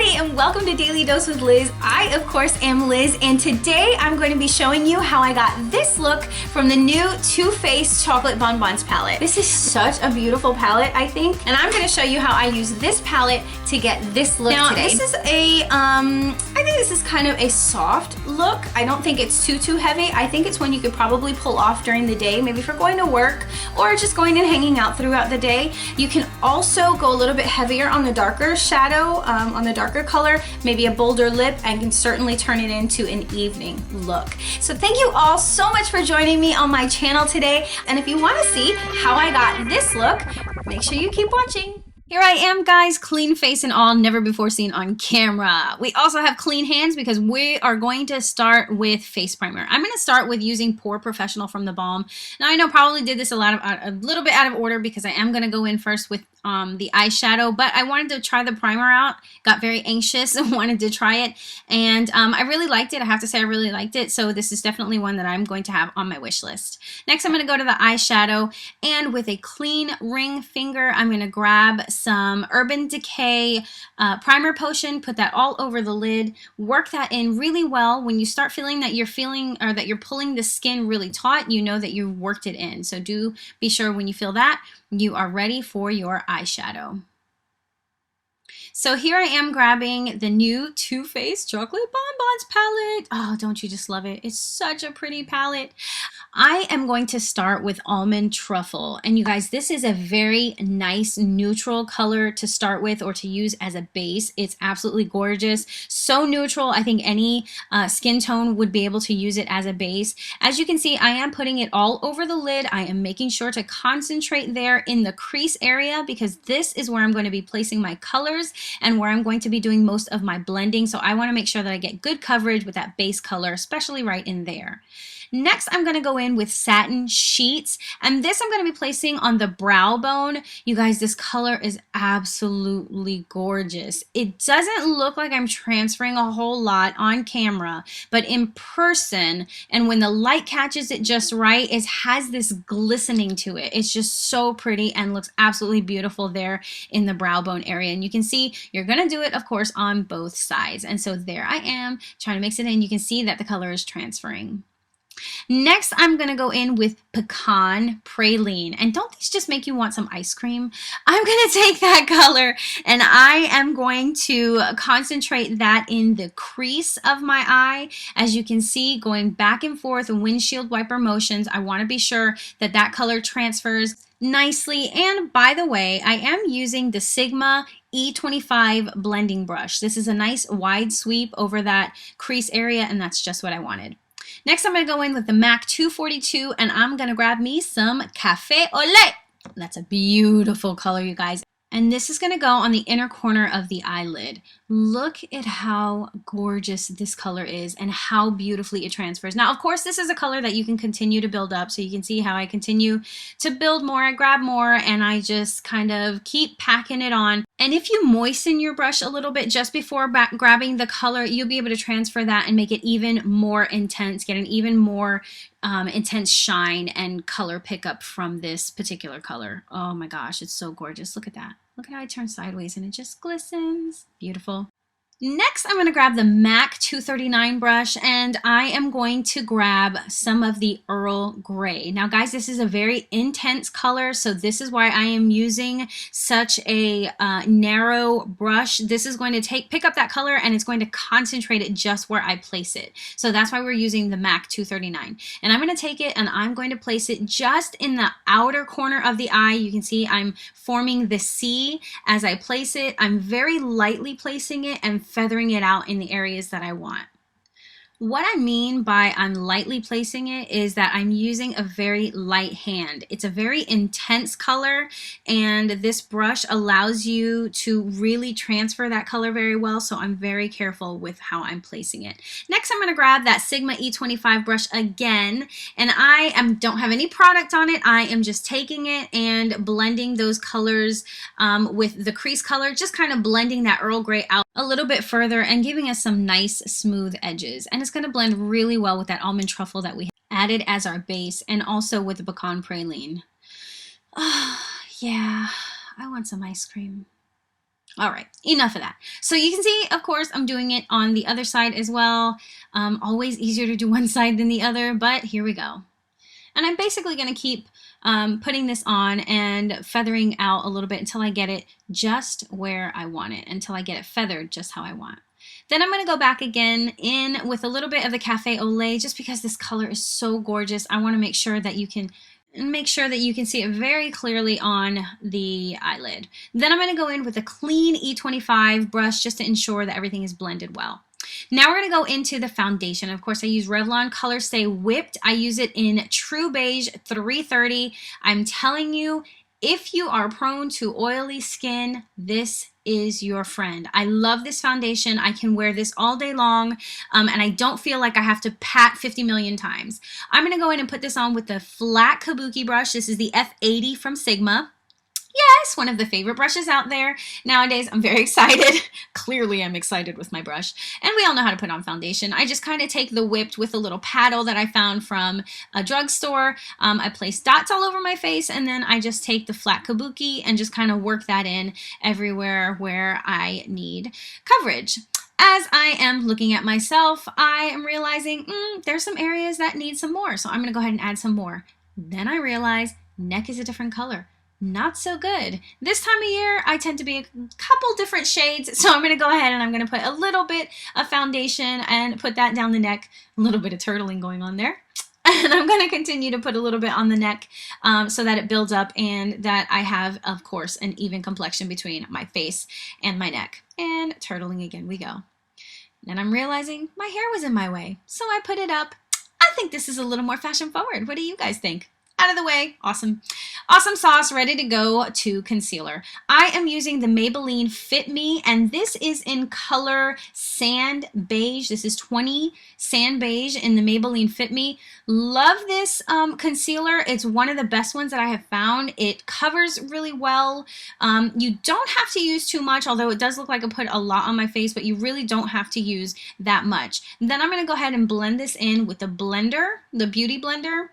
everybody, and welcome to Daily Dose with Liz. I, of course, am Liz, and today I'm going to be showing you how I got this look from the new Too Faced Chocolate Bonbons palette. This is such a beautiful palette, I think, and I'm going to show you how I use this palette to get this look today. This is I think this is kind of a soft look. I don't think it's too heavy. I think it's one you could probably pull off during the day, maybe for going to work or just going and hanging out throughout the day. You can also go a little bit heavier on the darker shadow, on the darker color, maybe a bolder lip, and can certainly turn it into an evening look. So thank you all so much for joining me on my channel today. And if you want to see how I got this look, make sure you keep watching. Here I am, guys, clean face and all, never before seen on camera. We also have clean hands because we are going to start with face primer. I'm going to start with using Pore Professional from the Balm. Now, I know probably did this a little bit out of order because I am going to go in first with the eyeshadow, but I wanted to try the primer out. Got very anxious and wanted to try it, and I really liked it. I have to say I really liked it, so this is definitely one that I'm going to have on my wish list. Next, I'm going to go to the eyeshadow, and with a clean ring finger, I'm going to grab some Urban Decay primer potion, put that all over the lid, work that in really well. When you start feeling that you're pulling the skin really taut, you know that you've worked it in. So do be sure when you feel that, you are ready for your eyeshadow. So here I am grabbing the new Too Faced Chocolate Bonbons palette. Oh, don't you just love it? It's such a pretty palette. I am going to start with Almond Truffle. And you guys, this is a very nice neutral color to start with or to use as a base. It's absolutely gorgeous. So neutral, I think any skin tone would be able to use it as a base. As you can see, I am putting it all over the lid. I am making sure to concentrate there in the crease area because this is where I'm going to be placing my colors and where I'm going to be doing most of my blending. So I want to make sure that I get good coverage with that base color, especially right in there. Next, I'm going to go in with Satin Sheets, and this I'm going to be placing on the brow bone. You guys, this color is absolutely gorgeous. It doesn't look like I'm transferring a whole lot on camera, but in person, and when the light catches it just right, it has this glistening to it. It's just so pretty and looks absolutely beautiful there in the brow bone area. And you can see you're going to do it, of course, on both sides. And so there I am trying to mix it in. You can see that the color is transferring. Next, I'm going to go in with Pecan Praline. And don't these just make you want some ice cream? I'm going to take that color and I am going to concentrate that in the crease of my eye. As you can see, going back and forth in windshield wiper motions, I want to be sure that that color transfers nicely. And by the way, I am using the Sigma E25 blending brush. This is a nice wide sweep over that crease area, and that's just what I wanted. Next, I'm going to go in with the MAC 242, and I'm going to grab me some Café au lait. That's a beautiful color, you guys. And this is going to go on the inner corner of the eyelid. Look at how gorgeous this color is and how beautifully it transfers. Now, of course, this is a color that you can continue to build up. So you can see how I continue to build more. I grab more and I just kind of keep packing it on. And if you moisten your brush a little bit just before grabbing the color, you'll be able to transfer that and make it even more intense, get an even more intense shine and color pickup from this particular color. Oh my gosh, it's so gorgeous. Look at that. Look at how I turn sideways and it just glistens. Beautiful. Next, I'm going to grab the MAC 239 brush and I am going to grab some of the Earl Grey. Now guys, this is a very intense color, so this is why I am using such a narrow brush. This is going to pick up that color and it's going to concentrate it just where I place it. So that's why we're using the MAC 239. And I'm going to take it and I'm going to place it just in the outer corner of the eye. You can see I'm forming the C as I place it. I'm very lightly placing it and feathering it out in the areas that I want. What I mean by I'm lightly placing it is that I'm using a very light hand. It's a very intense color and this brush allows you to really transfer that color very well, so I'm very careful with how I'm placing it. Next, I'm going to grab that Sigma E25 brush again, and I don't have any product on it. I am just taking it and blending those colors with the crease color, just kind of blending that Earl Grey out a little bit further and giving us some nice smooth edges. And it's going to blend really well with that Almond Truffle that we added as our base, and also with the Pecan Praline. Oh, yeah, I want some ice cream. All right, enough of that. So you can see, of course, I'm doing it on the other side as well. Always easier to do one side than the other, but here we go. And I'm basically going to keep putting this on and feathering out a little bit until I get it just where I want it, until I get it feathered just how I want. Then I'm going to go back again in with a little bit of the Cafe au lait, just because this color is so gorgeous. I want to make sure that you can see it very clearly on the eyelid. Then I'm going to go in with a clean E25 brush just to ensure that everything is blended well. Now we're going to go into the foundation. Of course, I use Revlon Color Stay Whipped. I use it in True Beige 330. I'm telling you, if you are prone to oily skin, this is your friend. I love this foundation. I can wear this all day long, and I don't feel like I have to pat 50 million times. I'm going to go in and put this on with the flat kabuki brush. This is the F80 from Sigma. Yes, one of the favorite brushes out there nowadays. I'm very excited. Clearly, I'm excited with my brush. And we all know how to put on foundation. I just kind of take the Whipped with a little paddle that I found from a drugstore. I place dots all over my face, and then I just take the flat kabuki and just kind of work that in everywhere where I need coverage. As I am looking at myself, I am realizing there's some areas that need some more. So I'm going to go ahead and add some more. Then I realize neck is a different color. Not so good. This time of year, I tend to be a couple different shades, so I'm going to go ahead and I'm going to put a little bit of foundation and put that down the neck. A little bit of turtling going on there. And I'm going to continue to put a little bit on the neck so that it builds up and that I have, of course, an even complexion between my face and my neck. And turtling again we go. And I'm realizing my hair was in my way, so I put it up. I think this is a little more fashion forward. What do you guys think? Out of the way. Awesome. Awesome sauce, ready to go to concealer. I am using the Maybelline Fit Me, and this is in color Sand Beige. This is 20 Sand Beige in the Maybelline Fit Me. Love this concealer. It's one of the best ones that I have found. It covers really well. You don't have to use too much, although it does look like I put a lot on my face, but you really don't have to use that much. Then I'm going to go ahead and blend this in with the blender, the Beauty Blender.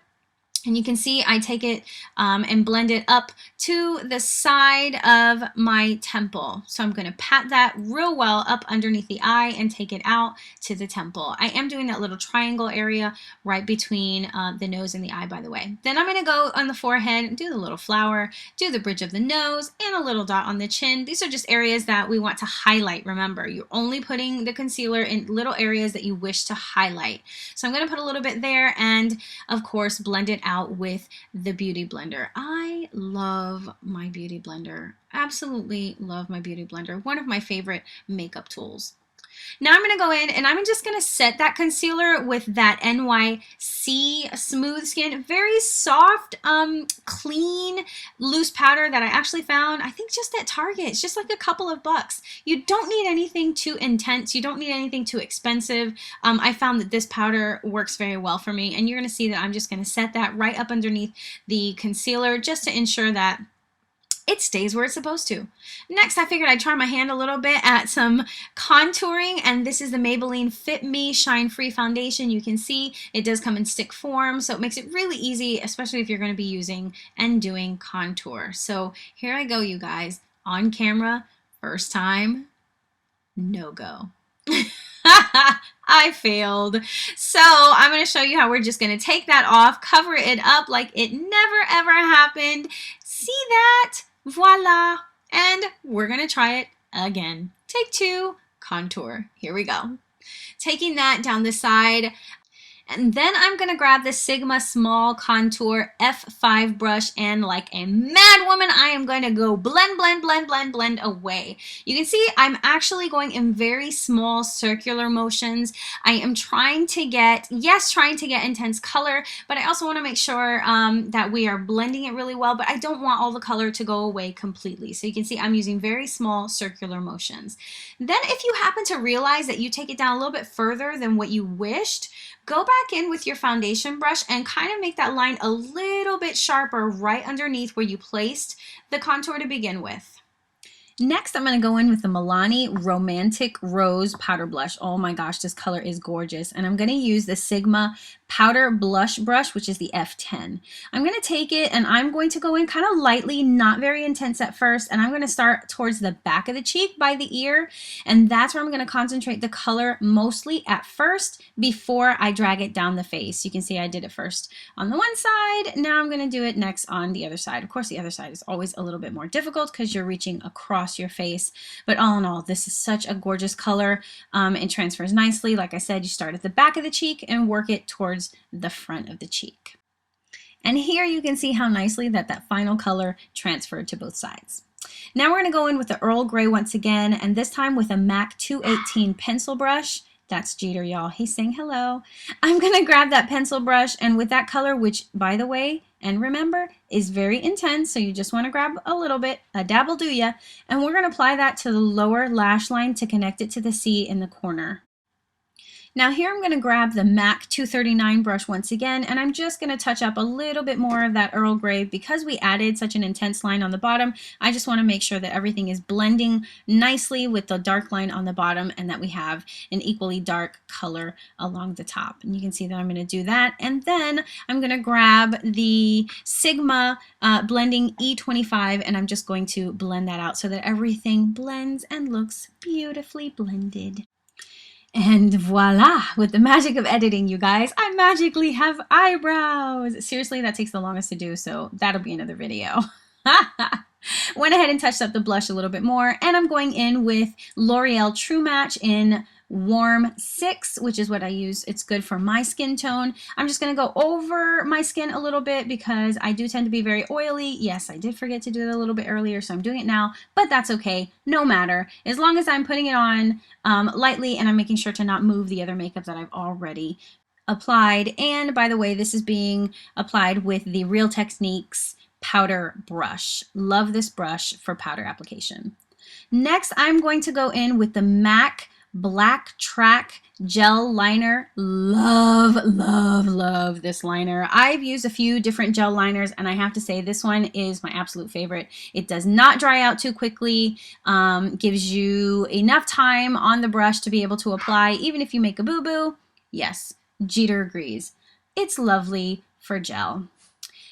And you can see I take it and blend it up to the side of my temple. So I'm going to pat that real well up underneath the eye and take it out to the temple. I am doing that little triangle area right between the nose and the eye, by the way. Then I'm going to go on the forehead, do the little flower, do the bridge of the nose, and a little dot on the chin. These are just areas that we want to highlight. Remember, you're only putting the concealer in little areas that you wish to highlight. So I'm going to put a little bit there and, of course, blend it out with the Beauty Blender. I love my Beauty Blender. Absolutely love my Beauty Blender. One of my favorite makeup tools. Now I'm going to go in and I'm just going to set that concealer with that NYC Smooth Skin. Very soft, clean, loose powder that I actually found, I think just at Target. It's just like a couple of bucks. You don't need anything too intense. You don't need anything too expensive. I found that this powder works very well for me, and you're going to see that I'm just going to set that right up underneath the concealer just to ensure that it stays where it's supposed to. Next, I figured I'd try my hand a little bit at some contouring, and this is the Maybelline Fit Me Shine Free Foundation. You can see it does come in stick form, so it makes it really easy, especially if you're going to be using and doing contour. So here I go, you guys, on camera, first time, no go. I failed. So I'm going to show you how we're just going to take that off, cover it up like it never ever happened. See that? Voila. And we're going to try it again. Take two, contour. Here we go. Taking that down the side. And then I'm going to grab the Sigma Small Contour F5 brush, and like a mad woman, I am going to go blend, blend, blend, blend, blend away. You can see I'm actually going in very small circular motions. I am trying to get, trying to get intense color, but I also want to make sure that we are blending it really well, but I don't want all the color to go away completely. So you can see I'm using very small circular motions. Then if you happen to realize that you take it down a little bit further than what you wished, go back in with your foundation brush and kind of make that line a little bit sharper right underneath where you placed the contour to begin with. Next, I'm going to go in with the Milani Romantic Rose Powder Blush. Oh my gosh, this color is gorgeous. And I'm going to use the Sigma Powder Blush Brush, which is the F10. I'm going to take it and I'm going to go in kind of lightly, not very intense at first. And I'm going to start towards the back of the cheek by the ear. And that's where I'm going to concentrate the color mostly at first before I drag it down the face. You can see I did it first on the one side. Now I'm going to do it next on the other side. Of course, the other side is always a little bit more difficult because you're reaching across your face, but all in all, this is such a gorgeous color. It transfers nicely. Like I said, you start at the back of the cheek and work it towards the front of the cheek. And here you can see how nicely that final color transferred to both sides. Now we're going to go in with the Earl Grey once again, and this time with a MAC 218 pencil brush. That's Jeter, y'all. He's saying hello. I'm going to grab that pencil brush, and with that color, which, by the way, and remember, is very intense, so you just want to grab a little bit, a dabble do ya, and we're going to apply that to the lower lash line to connect it to the C in the corner. Now here I'm going to grab the MAC 239 brush once again, and I'm just going to touch up a little bit more of that Earl Grey. Because we added such an intense line on the bottom, I just want to make sure that everything is blending nicely with the dark line on the bottom and that we have an equally dark color along the top. And you can see that I'm going to do that. And then I'm going to grab the Sigma Blending E25, and I'm just going to blend that out so that everything blends and looks beautifully blended. And voila, with the magic of editing, you guys, I magically have eyebrows. Seriously, that takes the longest to do, so that'll be another video. Went ahead and touched up the blush a little bit more, and I'm going in with L'Oreal True Match in Warm 6, which is what I use. It's good for my skin tone. I'm just going to go over my skin a little bit because I do tend to be very oily. Yes, I did forget to do it a little bit earlier, so I'm doing it now, but that's okay. No matter. As long as I'm putting it on lightly and I'm making sure to not move the other makeup that I've already applied. And by the way, this is being applied with the Real Techniques powder brush. Love this brush for powder application. Next, I'm going to go in with the MAC Black Track Gel Liner. Love, love, love this liner. I've used a few different gel liners, and I have to say this one is my absolute favorite. It does not dry out too quickly, gives you enough time on the brush to be able to apply, even if you make a boo-boo. Yes, Jeter agrees. It's lovely for gel.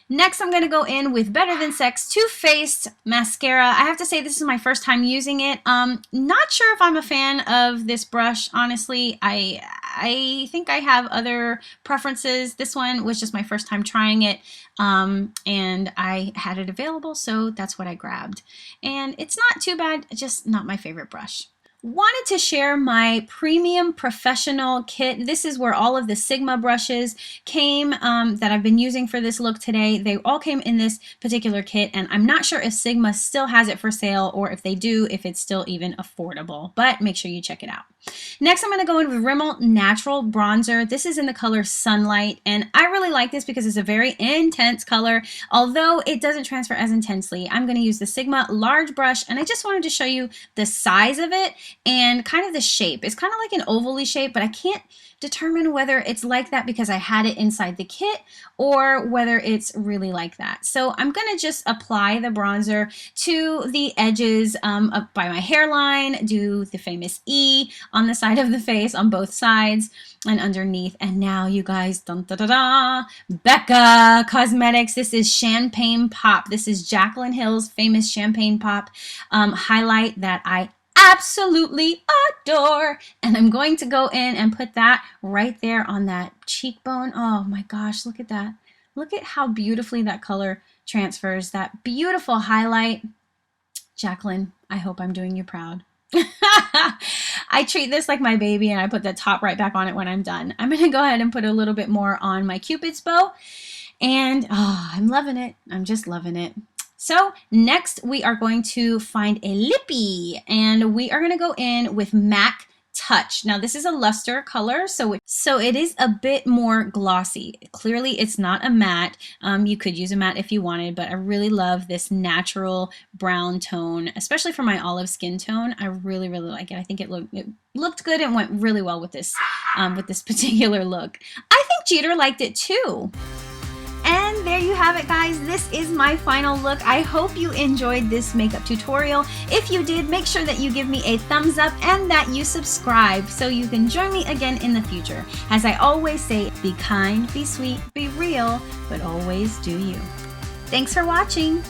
Next, I'm going to go in with Better Than Sex Too Faced Mascara. I have to say this is my first time using it. Not sure if I'm a fan of this brush, honestly. I think I have other preferences. This one was just my first time trying it, and I had it available, so that's what I grabbed. And it's not too bad, just not my favorite brush. Wanted to share my premium professional kit. This is where all of the Sigma brushes came that I've been using for this look today. They all came in this particular kit, and I'm not sure if Sigma still has it for sale, or if they do, if it's still even affordable, but make sure you check it out. Next, I'm going to go in with Rimmel Natural Bronzer. This is in the color Sunlight, and I really like this because it's a very intense color. Although it doesn't transfer as intensely, I'm going to use the Sigma large brush, and I just wanted to show you the size of it and kind of the shape. It's kind of like an ovally shape, but I can't determine whether it's like that because I had it inside the kit or whether it's really like that. So I'm going to just apply the bronzer to the edges up by my hairline, do the famous E on the side of the face on both sides and underneath. And now you guys, dun, da, da, da, Becca Cosmetics. This is Champagne Pop. This is Jaclyn Hill's famous Champagne Pop highlight that I absolutely adore, and I'm going to go in and put that right there on that cheekbone. Oh my gosh, look at that. Look at how beautifully that color transfers. That beautiful highlight. Jaclyn, I hope I'm doing you proud. I treat this like my baby, and I put the top right back on it when I'm done. I'm going to go ahead and put a little bit more on my Cupid's bow, and oh, I'm loving it. I'm just loving it. So next we are going to find a lippy, and we are going to go in with MAC Touch. Now this is a luster color, so it is a bit more glossy. Clearly it's not a matte. You could use a matte if you wanted, but I really love this natural brown tone, especially for my olive skin tone. I really, really like it. I think it looked good and went really well with this particular look. I think Jeter liked it too. And And there you have it, guys. This is my final look. I hope you enjoyed this makeup tutorial. If you did, make sure that you give me a thumbs up and that you subscribe so you can join me again in the future. As I always say, be kind, be sweet, be real, but always do you. Thanks for watching.